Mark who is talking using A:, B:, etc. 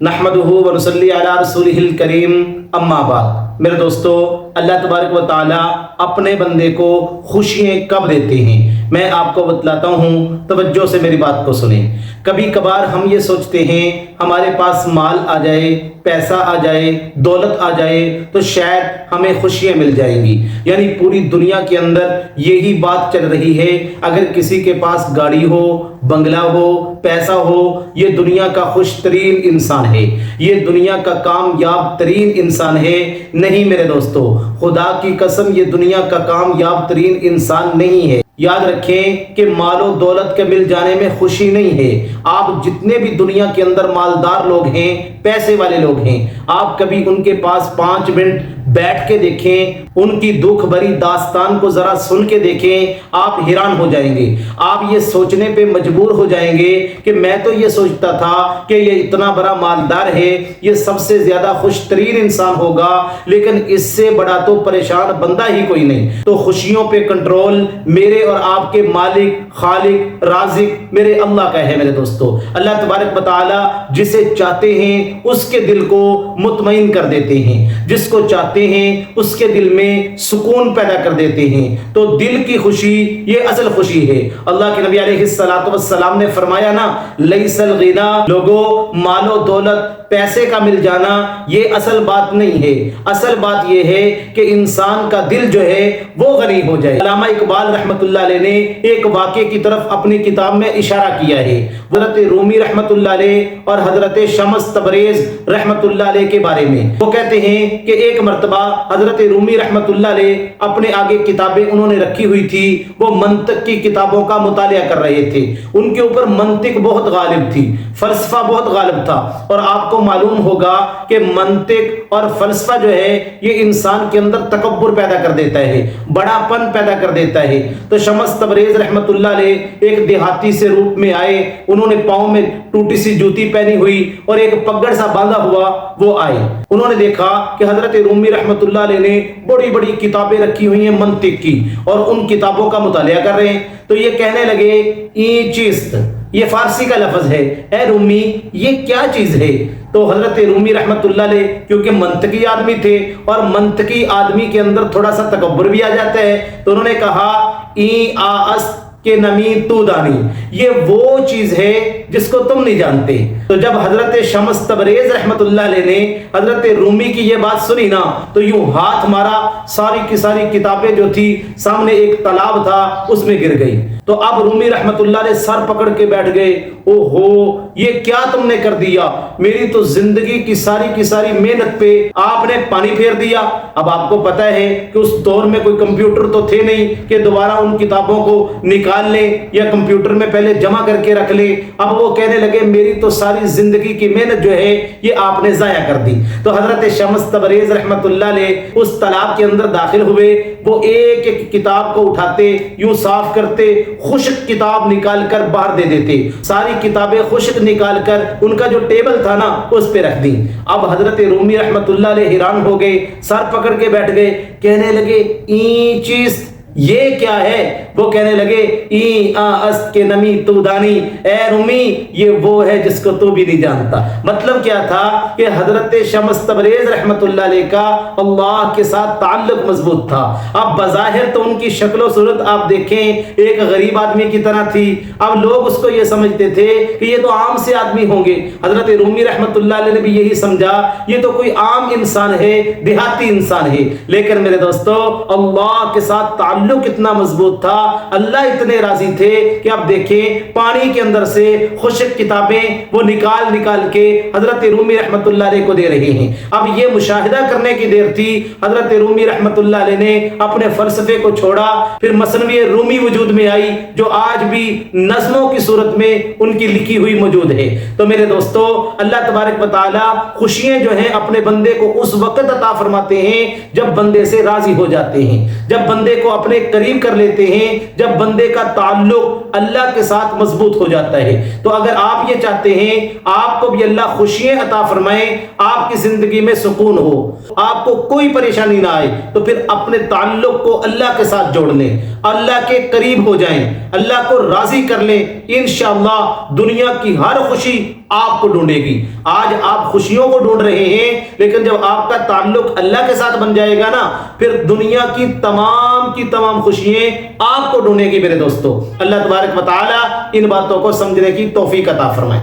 A: नहमदुहु व नुसल्ली अला रसूलिहिल करीम अम्मा बाद। मेरे दोस्तों, अल्लाह तबारक व ताला अपने बंदे को खुशियाँ कब देते हैं मैं आपको बतलाता हूँ, तवज्जो से मेरी बात को सुने। कभी कभार हम ये सोचते हैं हमारे पास माल आ जाए, पैसा आ जाए, दौलत आ जाए तो शायद हमें खुशियाँ मिल जाएंगी। यानी पूरी दुनिया के अंदर यही बात चल रही है, अगर किसी के पास गाड़ी हो, बंगला हो, पैसा हो, ये दुनिया का खुश तरीन इंसान है, ये दुनिया का कामयाब तरीन इंसान है। नहीं मेरे दोस्तों, खुदा की कसम ये दुनिया का कामयाब तरीन इंसान नहीं है। याद रखें कि मालो दौलत के मिल जाने में खुशी नहीं है। आप जितने भी दुनिया के अंदर मालदार लोग हैं, पैसे वाले लोग हैं, आप कभी उनके पास 5 मिनट बैठ के देखें, उनकी दुख भरी दास्तान को जरा सुन के देखें, आप हैरान हो जाएंगे। आप ये सोचने पे मजबूर हो जाएंगे कि मैं तो ये सोचता था कि ये इतना बड़ा मालदार है, ये सबसे ज्यादा खुश तरीन इंसान होगा, लेकिन इससे बड़ा तो परेशान बंदा ही कोई नहीं। तो खुशियों पे कंट्रोल मेरे और आपके मालिक, खालिक, राज़िक मेरे अल्लाह का है। मेरे दोस्तों, अल्लाह तबारक व तआला जिसे चाहते हैं उसके दिल को मुतमईन कर देते हैं, जिसको चाहते हैं उसके दिल में सुकून पैदा कर देते हैं। तो दिल की खुशी ये असल खुशी है। अल्लाह के नबी अलैहिस्सलातु वस्सलाम ने फरमाया ना, लैसल गिना, लोगों मालो दौलत पैसे का मिल जाना ये असल बात नहीं है। असल बात ये है कि इंसान का दिल जो है वो गनी हो जाए। अल्लामा इकबाल रहमतुल्लाह अलैह ने एक वाक़े की तरफ अपनी किताब में इशारा किया है। हज़रत रूमी रहमतुल्लाह अलैह और हज़रत शम्स तबरेज़ रहमतुल्लाह अलैह के बारे में वो कहते हैं कि एक मर्तबा हज़रत रूमी रहमतुल्लाह अलैह अपने आगे किताबें उन्होंने रखी हुई थी, वो मंतिक की किताबों का मुतालिया कर रहे थे। उनके ऊपर मंतिक बहुत गालिब थी, फलसफा बहुत गालिब था। और आपको मालूम होगा कि मंतिक और फलसफा जो है ये इंसान के अंदर तकब्बुर पैदा कर देता है, बड़ापन पैदा कर देता है। तो शम्स तबरेज़ रहमतुल्लाह अलैह एक देहाती से रूप में आए, उन्होंने पाँव में टूटी सी जूती पहनी हुई और एक पगड़ सा बांधा हुआ वो आए। उन्होंने देखा कि हजरत रूमी रहमतुल्लाह अलैह ने बड़ी बड़ी किताबें रखी हुई हैं मंतिक की, और उन किताबों का मुतालिया कर रहे हैं। तो ये कहने लगे, ई चीज़, ये फारसी का लफ्ज है, ए रूमी ये क्या चीज है? तो हजरत रूमी रहमतुल्लाह अलैह क्योंकि मंतकी आदमी थे और मंतकी आदमी के अंदर थोड़ा सा तकब्बुर भी आ जाता है, तो उन्होंने कहा, ई आस के नमी तू दानी, ये वो चीज है जिसको तुम नहीं जानते। तो जब हजरत शम्स तबरेज़ रहमतुल्लाह अलैह ने हजरत रूमी की ये बात सुनी ना, तो यूं हाथ मारा, सारी की सारी किताबें जो थी सामने एक तालाब था उसमें गिर गई। तो अब रूमी रहमतुल्लाह अलैह सर पकड़ के बैठ गए, ओहो ये क्या तुमने कर दिया, मेरी तो जिंदगी की सारी मेहनत पे आपने पानी फेर दिया। अब आपको पता है कि उस दौर में कोई कंप्यूटर तो थे नहीं कि दोबारा उन किताबों को निकाल ले या कंप्यूटर में पहले जमा करके रख ले। अब वो कहने लगे, मेरी तो सारी जिंदगी की मेहनत जो है ये आपने जाया कर दी। तो हजरत शम्स तबरेज़ रहमतुल्लाह अलैह उस तालाब के अंदर दाखिल हुए, वो एक एक किताब को उठाते, यूं साफ करते, खुश्क किताब निकाल कर बाहर दे देते, सारी किताबें खुश्क निकाल कर उनका जो टेबल था ना उस पे रख दी। अब हजरत रूमी रहमतुल्लाह अलैह हैरान हो गए, सर पकड़ के बैठ गए, कहने लगे, ई चीज ये क्या है? वो कहने लगे, ई आस्त के नमी तू दानी, ए रूमी ये वो है जिसको तू भी नहीं जानता। मतलब क्या था कि हजरत शम्स तबरेज़ रहमतुल्लाह अलैह का अल्लाह के साथ ताल्लुक मजबूत था। अब बज़ाहिर तो उनकी शक्ल सूरत आप देखें एक गरीब आदमी की तरह थी। अब लोग उसको ये समझते थे कि ये तो आम से आदमी होंगे। हजरत रूमी रहमतुल्लाह अलैह ने भी यही समझा, ये तो कोई आम इंसान है, देहाती इंसान है। लेकिन मेरे दोस्तों, अल्लाह के साथ ताल्लुक कितना मजबूत था, अल्लाह इतने राजी थे कि अब देखें पानी के अंदर से खुश्क किताबें वो निकाल निकाल के हजरत रूमी रहमतुल्लाह अलैह को दे रहे हैं। अब ये मुशाहिदा करने की देर थी, हजरत रूमी रहमतुल्लाह अलैह ने अपने फलसफे को छोड़ा, फिर मसनवी रूमी वजूद में आई जो आज भी नज़्मों की सूरत में उनकी लिखी हुई मौजूद है। तो मेरे दोस्तों, अल्लाह तबारक व तआला खुशियां जो हैं अपने बंदे को उस वक्त अता फरमाते हैं जब बंदे से राजी हो जाते हैं, जब बंदे को अपने اپنے قریب کر لیتے ہیں جب بندے کا تعلق اللہ کے ساتھ مضبوط ہو جاتا ہے۔ تو اگر آپ یہ چاہتے ہیں آپ کو بھی اللہ خوشیاں عطا فرمائے، آپ کی زندگی میں سکون ہو، آپ کو کوئی پریشانی نہ آئے، تو پھر اپنے تعلق کو اللہ کے ساتھ جوڑ لیں، اللہ کے قریب ہو جائیں، اللہ کو راضی کر لیں، انشاءاللہ دنیا کی ہر خوشی آپ کو ڈھونڈے گی۔ آج آپ خوشیوں کو ڈھونڈ رہے ہیں، لیکن جب آپ کا تعلق اللہ کے ساتھ بن جائے گا نا، پھر دنیا کی تمام خوشیاں آپ کو ڈھونڈے گی میرے دوستو۔ اللہ تبارک و تعالی ان باتوں کو سمجھنے کی توفیق عطا فرمائے۔